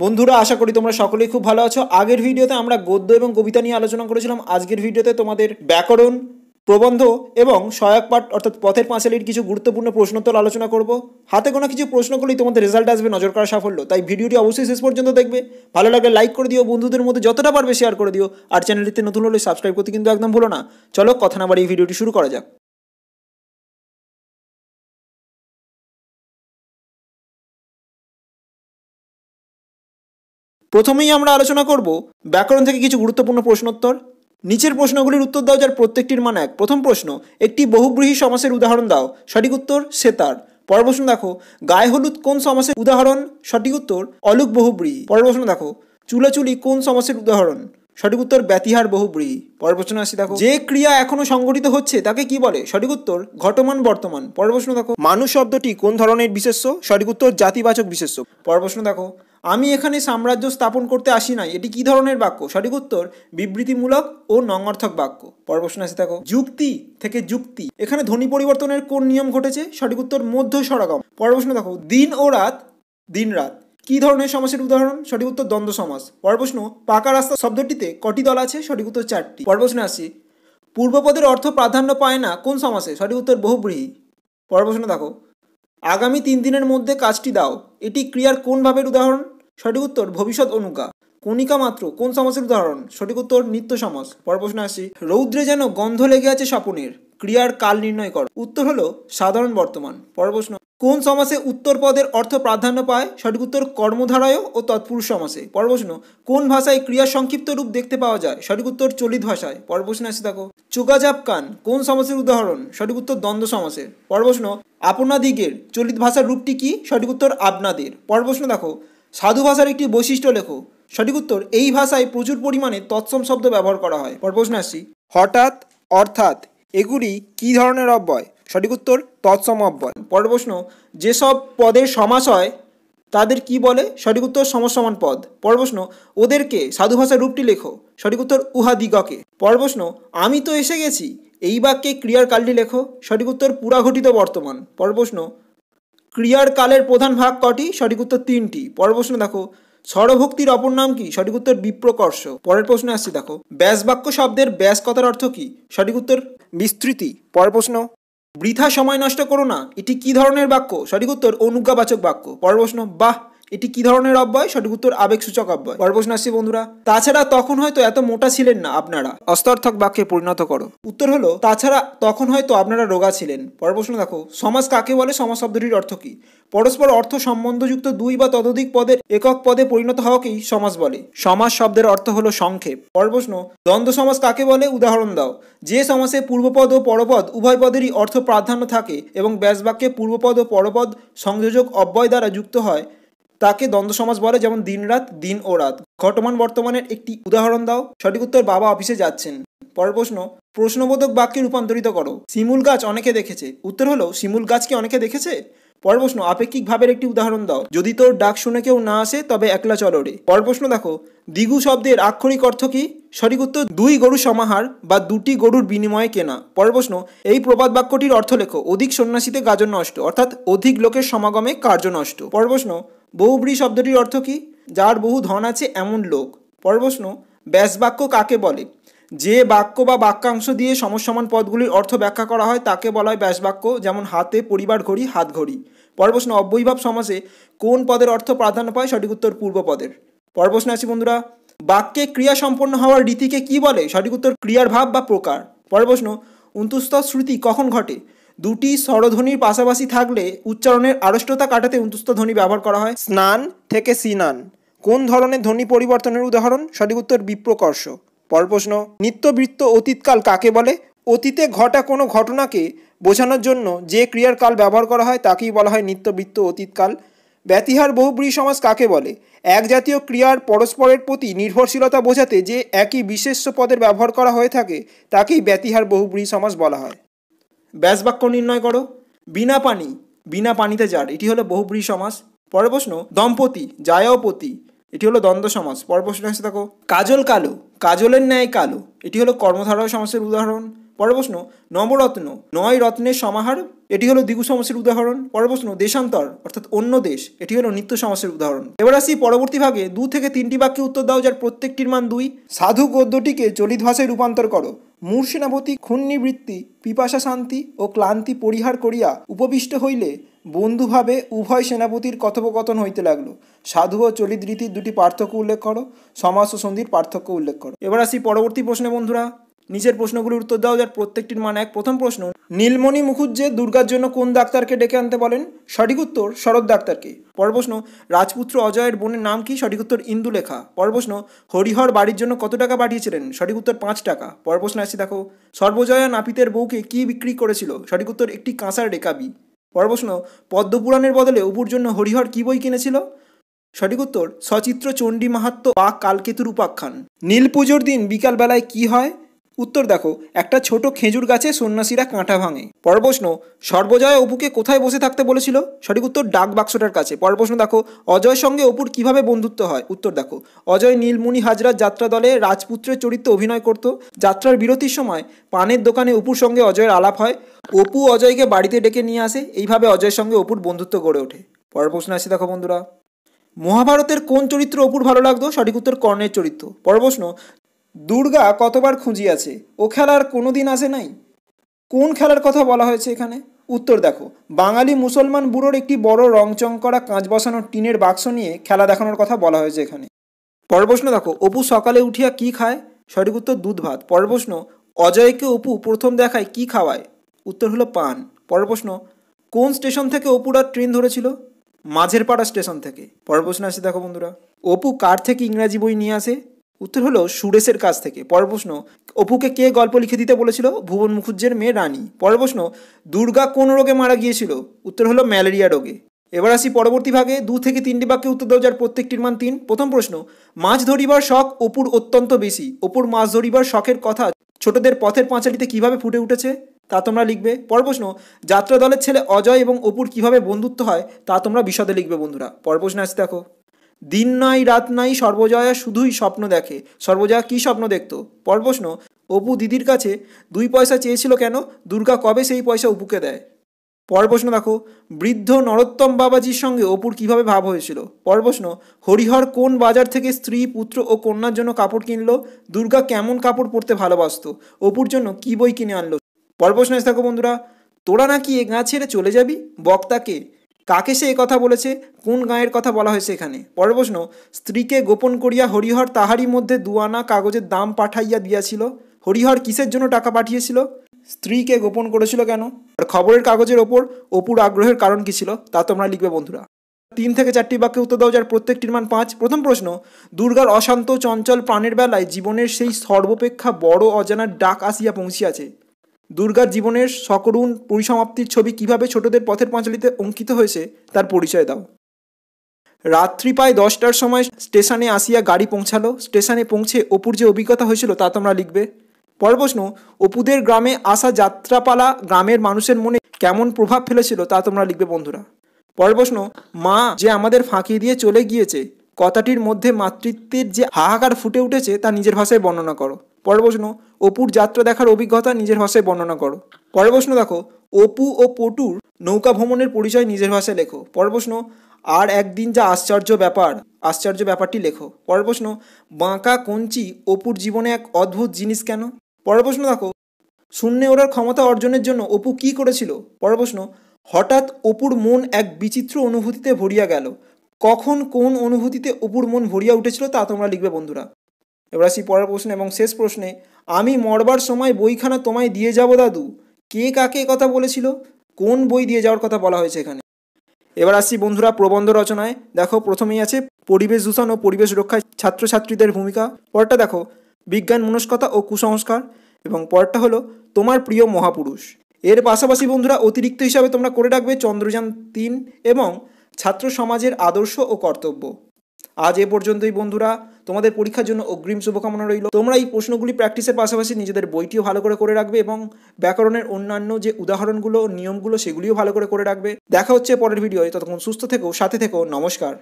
বন্ধুরা, আশা করি তোমরা সকলেই খুব ভালো আছো। আগের ভিডিওতে আমরা গদ্য এবং কবিতা নিয়ে আলোচনা করেছিলাম। আজকের ভিডিওতে তোমাদের ব্যাকরণ, প্রবন্ধ এবং সহায়ক পাঠ অর্থাৎ পথের পাঁচালীর কিছু গুরুত্বপূর্ণ প্রশ্নোত্তর আলোচনা করব। হাতে গোনা কিছু প্রশ্ন করলেই তোমাদের রেজাল্ট আসবে নজর করা সাফল্য। তাই ভিডিওটি অবশ্যই শেষ পর্যন্ত দেখবে। ভালো লাগলে লাইক করে দিও, বন্ধুদের মধ্যে যতটা পারবে শেয়ার করে দিও। আর চ্যানেলটিতে নতুন হলে সাবস্ক্রাইব করতে কিন্তু একদম ভুলো না। চলো কথা না বাড়িয়ে ভিডিওটি শুরু করা যাক। প্রথমেই আমরা আলোচনা করব ব্যাকরণ থেকে কিছু গুরুত্বপূর্ণ প্রশ্নোত্তর। নিচের প্রশ্নগুলির উত্তর দাও যার প্রত্যেকটির মান এক। প্রথম প্রশ্ন, একটি বহুব্রীহি সমাসের উদাহরণ দাও। সঠিক উত্তর সেতার। পরের প্রশ্ন দেখো, গায়ে হলুদ কোন সমাসের উদাহরণ? সঠিক উত্তর অলুক বহুব্রীহি। পরের প্রশ্ন দেখো, চুলাচুলি কোন সমাসের উদাহরণ? সঠিক উত্তর ব্যতিহার বহুব্রীহি। পরের প্রশ্ন আসি দেখো, যে ক্রিয়া এখনো সংঘটিত হচ্ছে তাকে কি বলে? সঠিক উত্তর ঘটমান বর্তমান। পরের প্রশ্ন দেখো, মানুষ শব্দটি কোন ধরনের বিশেষ্য? সঠিক উত্তর জাতিবাচক বিশেষ্য। পরের প্রশ্ন দেখো, আমি এখানে সাম্রাজ্য স্থাপন করতে আসি নাই, এটি কি ধরনের বাক্য? সঠিক উত্তর বিবৃতিমূলক ও নঙ্গর্থক বাক্য। পরের প্রশ্ন আসে দেখো, যুক্তি থেকে যুক্তি এখানে ধ্বনি পরিবর্তনের কোন নিয়ম ঘটেছে? সঠিক উত্তর মধ্য স্বরাগম। পরের প্রশ্ন দেখো, দিন ও রাত, দিন রাত কি ধরনের সমাসের উদাহরণ? সঠিক উত্তর দ্বন্দ্ব সমাস। পরের প্রশ্ন, পাকা রাস্তা শব্দটিতে কটি দল আছে? সঠিক উত্তর 4টি। পরের প্রশ্নে আসি, পূর্বপদের অর্থ প্রাধান্য পায় না কোন সমাসে? সঠিক উত্তর বহুব্রীহি। পরের প্রশ্ন দেখো, আগামী 3 দিনের মধ্যে কাজটি দাও, এটি ক্রিয়ার কোন ভাবের উদাহরণ? সঠিক উত্তর ভবিষ্যৎ অনুজ্ঞা। কণিকা মাত্র কোন সমাসের উদাহরণ? সঠিক উত্তর নিত্য সমাস। পরের প্রশ্ন আসি, রৌদ্রে যেন গন্ধ লেগে আছে স্বপনের, ক্রিয়ার কাল নির্ণয় কর। উত্তর হলো সাধারণ বর্তমান। পরের প্রশ্ন, কোন সমাসে উত্তর পদের অর্থ প্রাধান্য পায়? সঠিক উত্তর কর্মধারয় ও তৎপুরুষ সমাসে। পরের প্রশ্ন, কোন ভাষায় ক্রিয়ার সংক্ষিপ্ত রূপ দেখতে পাওয়া যায়? সঠিক উত্তর চলিত ভাষায়। পরের প্রশ্ন আসি দেখো, চোগাজাপ কান কোন সমাসের উদাহরণ? সঠিক উত্তর দ্বন্দ্ব সমাসের। পরের প্রশ্ন, আপনাদিগের চলিত ভাষার রূপটি কি? সঠিক উত্তর আপনাদের। পরের প্রশ্ন দেখো, সাধু ভাষার একটি বৈশিষ্ট্য লেখো। সঠিক উত্তর এই ভাষায় প্রচুর পরিমাণে তৎসম শব্দ ব্যবহার করা হয়। পরের প্রশ্ন আসি, হঠাৎ, অর্থাৎ এগুলি কি ধরনের অব্যয়? সঠিক উত্তর তৎসম অব্যয়। পরের প্রশ্ন, যেসব পদের সমাস হয় তাদের কি বলে? সঠিক উত্তর সমসমান পদ। পরের প্রশ্ন, ওদেরকে সাধু ভাষার রূপটি লেখো। সঠিক উত্তর উহাদিগকে। পরের প্রশ্ন, আমি তো এসে গেছি এই বাক্যে ক্রিয়ার কালটি লেখো। সঠিক উত্তর পুরাঘটিত বর্তমান। পরের প্রশ্ন, ক্রিয়ার কালের প্রধান ভাগ কটি? সঠিক উত্তর 3টি। পরের প্রশ্ন দেখো, স্বরভক্তির অপর নাম কি? সঠিক উত্তর বিপ্রকর্ষ। পরের প্রশ্নে আসছি দেখো, ব্যাস বাক্য শব্দের ব্যাস কথার অর্থ কি? সঠিক উত্তর বিস্তৃতি। পরের প্রশ্ন, বৃথা সময় নষ্ট করো না এটি কি ধরনের বাক্য? সঠিক উত্তর অনুজ্ঞাবাচক বাক্য। পরের প্রশ্ন, বাহ এটি কি ধরনের অব্যয়? সঠিক উত্তর আবেগসূচক অব্যয়। পরের প্রশ্ন আসছি বন্ধুরা, তাছাড়া তখন হয়তো এত মোটা ছিলেন না আপনারা, অস্তর্থক বাক্যে পরিণত করো। উত্তর হলো, তাছাড়া তখন হয়তো আপনারা রোগা ছিলেন। পরের প্রশ্ন দেখো, সমাস কাকে বলে? সমাস শব্দটির অর্থ কি? পরস্পর অর্থ সম্বন্ধযুক্ত দুই বা ততোধিক পদের একক পদে পরিণত হওয়াকেই সমাস বলে। সমাস শব্দের অর্থ হলো সংক্ষেপ। পরের প্রশ্ন, দ্বন্দ্ব সমাস কাকে বলে? উদাহরণ দাও। যে সমাসে পূর্বপদ ও পরপদ উভয় পদেরই অর্থ প্রাধান্য থাকে এবং ব্যাস বাক্যে পূর্বপদ ও পরপদ সংযোজক অব্যয় দ্বারা যুক্ত হয় তাকে দ্বন্দ্ব সমাস বলে। যেমন দিন রাত, দিন ও রাত। ঘটমান বর্তমানের একটি উদাহরণ দাও। সঠিক উত্তর বাবা অফিসে যাচ্ছেন। পরের প্রশ্ন, প্রশ্নবোধক বাক্যে রূপান্তরিত করো। শিমুল গাছ অনেকে দেখেছে। উত্তর হলো, শিমুল গাছকে অনেকে দেখেছে। পরের প্রশ্ন, আপেক্ষিক ভাবের একটি উদাহরণ দাও। যদি তোর ডাক শুনে কেউ না আসে তবে একলা চলো রে। পরের প্রশ্ন দেখো, দ্বিগু শব্দের আক্ষরিক অর্থ কি? সঠিক উত্তর দুই গরু সমাহার বা দুটি গরুর বিনিময়ে কেনা। পরের প্রশ্ন, এই প্রবাদ বাক্যটির অর্থ লেখো। অধিক সন্ন্যাসীতে গাজন নষ্ট, অর্থাৎ অধিক লোকের সমাগমে কার্য নষ্ট। পরের প্রশ্ন, বহুব্রী শব্দটির অর্থ কি? যার বহু ধন আছে এমন লোক। পরের প্রশ্ন, ব্যাস বাক্য কাকে বলে? যে বাক্য বা বাক্যাংশ দিয়ে সমসমান পদগুলির অর্থ ব্যাখ্যা করা হয় তাকে বলা হয় ব্যাস বাক্য। যেমন হাতে পরিবার ঘড়ি, হাত ঘড়ি। পরের প্রশ্ন, অব্যয়ীভাব সমাসে কোন পদের অর্থ প্রাধান্য পায়? সঠিক উত্তর পূর্ব পদের। পরের প্রশ্ন আছে বন্ধুরা, বাক্যে ক্রিয়া সম্পন্ন হওয়ার রীতিকে কি বলে? সঠিক উত্তর ক্রিয়ার ভাব বা প্রকার। পরের প্রশ্ন, অন্তুস্থ শ্রুতি কখন ঘটে? দুটি স্বরধ্বনির পাশাপাশি থাকলে উচ্চারণের আড়ষ্টতা কাটাতে অন্তুস্থ ধ্বনি ব্যবহার করা হয়। স্নান থেকে সিনান কোন ধরনের ধ্বনি পরিবর্তনের উদাহরণ? সঠিক উত্তর বিপ্রকর্ষ। পরের প্রশ্ন, নিত্যবৃত্ত অতীতকাল কাকে বলে? অতীতে ঘটা কোনো ঘটনাকে বোঝানোর জন্য যে ক্রিয়ার কাল ব্যবহার করা হয় তাকেই বলা হয় নিত্যবৃত্ত অতীতকাল। ব্যতিহার বহুব্রীহি সমাস কাকে বলে? এক জাতীয় ক্রিয়ার পরস্পরের প্রতি নির্ভরশীলতা বোঝাতে যে একই বিশেষ্য পদের ব্যবহার করা হয়ে থাকে তাকেই ব্যতিহার বহুব্রীহি সমাস বলা হয়। ব্যাস বাক্য নির্ণয় করো। বিনা পানি, বিনা পানিতে যার, এটি হলো বহুব্রীহি সমাস। পরের প্রশ্ন, দম্পতি, জায়পতি, এটি হলো দ্বন্দ্ব সমাস। পরের প্রশ্ন এসে দেখো, কাজল কালো, কাজলের ন্যায় কালো, এটি হলো কর্মধারয় সমাসের উদাহরণ। পরের প্রশ্ন নবরত্ন, 9 রত্নের সমাহার, এটি হলো দ্বিগু সমাসের উদাহরণ। পরের প্রশ্ন দেশান্তর অর্থাৎ অন্য দেশ, এটি হলো নিত্য সমাসের উদাহরণ। এবার আসি পরবর্তী ভাগে 2 থেকে 3টি বাক্যে উত্তর দাও যার প্রত্যেকটির মান 2। সাধু গদ্যটিকে চলিত ভাষায় রূপান্তর করো। মূর সেনাপতি ক্ষুণ্ণিবৃত্তি পিপাসা শান্তি ও ক্লান্তি পরিহার করিয়া উপবিষ্ট হইলে বন্ধুভাবে উভয় সেনাপতির কথোপকথন হইতে লাগলো। সাধু ও চলিত রীতির দুটি পার্থক্য উল্লেখ করো। সমাস ও সন্ধির পার্থক্য উল্লেখ করো। এবার আসি পরবর্তী প্রশ্নে বন্ধুরা, নিচের প্রশ্নগুলির উত্তর দাও যার প্রত্যেকটির মান 1। প্রথম প্রশ্ন, নীলমণি মুখুজ্জে দুর্গার জন্য কোন ডাক্তারকে ডেকে আনতে বলেন? সঠিক উত্তর শরৎ ডাক্তারকে। পরের প্রশ্ন, রাজপুত্র অজয়ের বোনের নাম কি? সঠিক উত্তর ইন্দুলেখা। পরের প্রশ্ন, হরিহর বাড়ির জন্য কত টাকা পাঠিয়েছিলেন? সঠিক উত্তর 5 টাকা। পরের প্রশ্ন আসছি দেখো, সর্বজয়া নাপিতের বউকে কি বিক্রি করেছিল? সঠিক উত্তর একটি কাঁসার রেকাবি। পরের প্রশ্ন, পদ্মপুরাণের বদলে অপুর জন্য হরিহর কি বই কিনেছিল? সঠিক উত্তর সচিত্র চণ্ডী মাহাত্ম্য বা কালকেতুর উপাখ্যান। নীল পুজোর দিন বিকালবেলায় কি হয়? উত্তর দেখো, একটা ছোট খেজুর গাছে সন্ন্যাসীরা কাঁটা ভাঙে। পরের প্রশ্ন, সর্বজয়া অপুকে কোথায় বসে থাকতে বলেছিল? সঠিক উত্তর ডাক বাক্সটার কাছে। পরের প্রশ্ন দেখো, অজয়ের সঙ্গে অপুর কিভাবে বন্ধুত্ব হয়? উত্তর দেখো, অজয় নীলমণি হাজরার যাত্রা দলে রাজপুত্রের চরিত্রে অভিনয় করত। যাত্রার বিরতির সময় পানের দোকানে অপুর সঙ্গে অজয়ের আলাপ হয়। অপু অজয়কে বাড়িতে ডেকে নিয়ে আসে। এইভাবে অজয়ের সঙ্গে অপুর বন্ধুত্ব গড়ে ওঠে। পরের প্রশ্ন আসি দেখো বন্ধুরা, মহাভারতের কোন চরিত্র অপুর ভালো লাগতো? সঠিক উত্তর কর্ণের চরিত্র। পরের প্রশ্ন, দুর্গা কতবার খুঁজিয়াছে, ও খেলার কোনো দিন আসে নাই? কোন খেলার কথা বলা হয়েছে এখানে? উত্তর দেখো, বাঙালি মুসলমান বুড়োর একটি বড় রংচং করা কাঁচ বসানো টিনের বাক্স নিয়ে খেলা দেখানোর কথা বলা হয়েছে এখানে। পরের প্রশ্ন দেখো, অপু সকালে উঠিয়া কি খায়? সঠিক উত্তর দুধ ভাত। পরের প্রশ্ন, অজয়কে অপু প্রথম দেখায় কি খাওয়ায়? উত্তর হলো পান। পরের প্রশ্ন, কোন স্টেশন থেকে অপুরা ট্রেন ধরেছিল? মাঝেরপাড়া স্টেশন থেকে। পরের প্রশ্ন আসছে দেখো বন্ধুরা, অপু কার থেকে ইংরাজি বই নিয়ে আসে? উত্তর হলো সুরেশের কাছ থেকে। পরের প্রশ্ন, অপুকে কে গল্প লিখে দিতে বলেছিল? ভুবন মুখুজ্জের মেয়ে রানী। পরের প্রশ্ন, দুর্গা কোন রোগে মারা গিয়েছিল? উত্তর হলো ম্যালেরিয়া রোগে। এবার আসি পরবর্তী ভাগে 2 থেকে 3টি বাক্যে উত্তর দাও যার প্রত্যেকটির মান 3। প্রথম প্রশ্ন, মাছ ধরিবার শখ অপুর অত্যন্ত বেশি। অপুর মাছ ধরিবার শখের কথা ছোটদের পথের পাঁচালিতে কিভাবে ফুটে উঠেছে তা তোমরা লিখবে। পরের প্রশ্ন, যাত্রা দলের ছেলে অজয় এবং অপুর কিভাবে বন্ধুত্ব হয় তা তোমরা বিশদে লিখবে বন্ধুরা। পরের প্রশ্ন আসতে দেখো, দিন নাই রাত নাই সর্বজয়া শুধুই স্বপ্ন দেখে। সর্বজয়া কি স্বপ্ন দেখতো? পরের প্রশ্ন, অপু দিদির কাছে 2 পয়সা চেয়েছিল কেন? দুর্গা কবে সেই পয়সা অপুকে দেয়? পরের প্রশ্ন দেখো, বৃদ্ধ নরোত্তম বাবাজির সঙ্গে অপুর কিভাবে ভাব হয়েছিল? পরের প্রশ্ন, হরিহর কোন বাজার থেকে স্ত্রী পুত্র ও কন্যার জন্য কাপড় কিনলো? দুর্গা কেমন কাপড় পরতে ভালোবাসতো? অপুর জন্য কি বই কিনে আনলো? পরের প্রশ্ন এসে থাকো বন্ধুরা, তোরা নাকি এ গাঁ ছেড়ে চলে যাবি? বক্তাকে কাকে সে কথা বলেছে? কোন গাঁয়ের কথা বলা হয়েছে এখানে? পরের প্রশ্ন, স্ত্রীকে গোপন করিয়া হরিহর তাহারই মধ্যে 2 আনা কাগজের দাম পাঠাইয়া দিয়াছিল। হরিহর কিসের জন্য টাকা পাঠিয়েছিল? স্ত্রীকে গোপন করেছিল কেন? আর খবরের কাগজের ওপর অপুর আগ্রহের কারণ কি ছিল তা তোমরা লিখবে বন্ধুরা। 3 থেকে 4টি বাক্যে উত্তর দাও যার প্রত্যেকটির মান 5। প্রথম প্রশ্ন, দুর্গার অশান্ত চঞ্চল প্রাণের বেলায় জীবনের সেই সর্বাপেক্ষা বড় অজানার ডাক আসিয়া পৌঁছিয়াছে। দুর্গার জীবনের সকরুণ পরিসমাপ্তির ছবি কিভাবে ছোটদের পথের পাঁচালিতে অঙ্কিত হয়েছে তার পরিচয় দাও। রাত্রি প্রায় 10টার সময় স্টেশনে আসিয়া গাড়ি পৌঁছালো। স্টেশনে পৌঁছে অপুর যে অভিজ্ঞতা হয়েছিল তা তোমরা লিখবে। পরের প্রশ্ন, অপুদের গ্রামে আসা যাত্রাপালা গ্রামের মানুষের মনে কেমন প্রভাব ফেলেছিল তা তোমরা লিখবে বন্ধুরা। পরের প্রশ্ন, মা যে আমাদের ফাঁকি দিয়ে চলে গিয়েছে কথাটির মধ্যে মাতৃত্বের যে হাহাকার ফুটে উঠেছে তা নিজের ভাষায় বর্ণনা করো। পরের প্রশ্ন, অপুর যাত্রা দেখার অভিজ্ঞতা নিজের ভাষায় বর্ণনা করো। পরের প্রশ্ন দেখো, অপু ও পটুর নৌকা ভ্রমণের পরিচয় নিজের ভাষায় লেখো। পরের প্রশ্ন, আর একদিন যা আশ্চর্য ব্যাপারটি লেখো। পরের প্রশ্ন, বাঁকা কঞ্চি অপুর জীবনে এক অদ্ভুত জিনিস কেন? পরের প্রশ্ন দেখো, শূন্যে ওড়ার ক্ষমতা অর্জনের জন্য অপু কি করেছিল? পরের প্রশ্ন, হঠাৎ অপুর মন এক বিচিত্র অনুভূতিতে ভরিয়া গেল। কখন কোন অনুভূতিতে অপুর মন ভরিয়া উঠেছিল তা তোমরা লিখবে বন্ধুরা। এবার আসি পরের প্রশ্ন এবং শেষ প্রশ্নে, আমি মরবার সময় বইখানা তোমায় দিয়ে যাব দাদু। কে কাকে কথা বলেছিল? কোন বই দিয়ে যাওয়ার কথা বলা হয়েছে এখানে? এবার আসছি বন্ধুরা প্রবন্ধ রচনায়। দেখো প্রথমেই আছে পরিবেশ দূষণ ও পরিবেশ রক্ষায় ছাত্রছাত্রীদের ভূমিকা। পরেরটা দেখো বিজ্ঞান মনস্কতা ও কুসংস্কার, এবং পরেরটা হলো তোমার প্রিয় মহাপুরুষ। এর পাশাপাশি বন্ধুরা অতিরিক্ত হিসাবে তোমরা করে রাখবে চন্দ্রযান 3 এবং ছাত্র সমাজের আদর্শ ও কর্তব্য। আজ এ পর্যন্তই বন্ধুরা, তোমাদের পরীক্ষার জন্য অগ্রিম শুভকামনা রইল। তোমরা এই প্রশ্নগুলি প্র্যাকটিসের পাশাপাশি নিজেদের বইটিও ভালো করে রাখবে এবং ব্যাকরণের অন্যান্য যে উদাহরণগুলো নিয়মগুলো সেগুলিও ভালো করে রাখবে। দেখা হচ্ছে পরের ভিডিওয়, ততক্ষণ সুস্থ থেকো, সাথে থেকো, নমস্কার।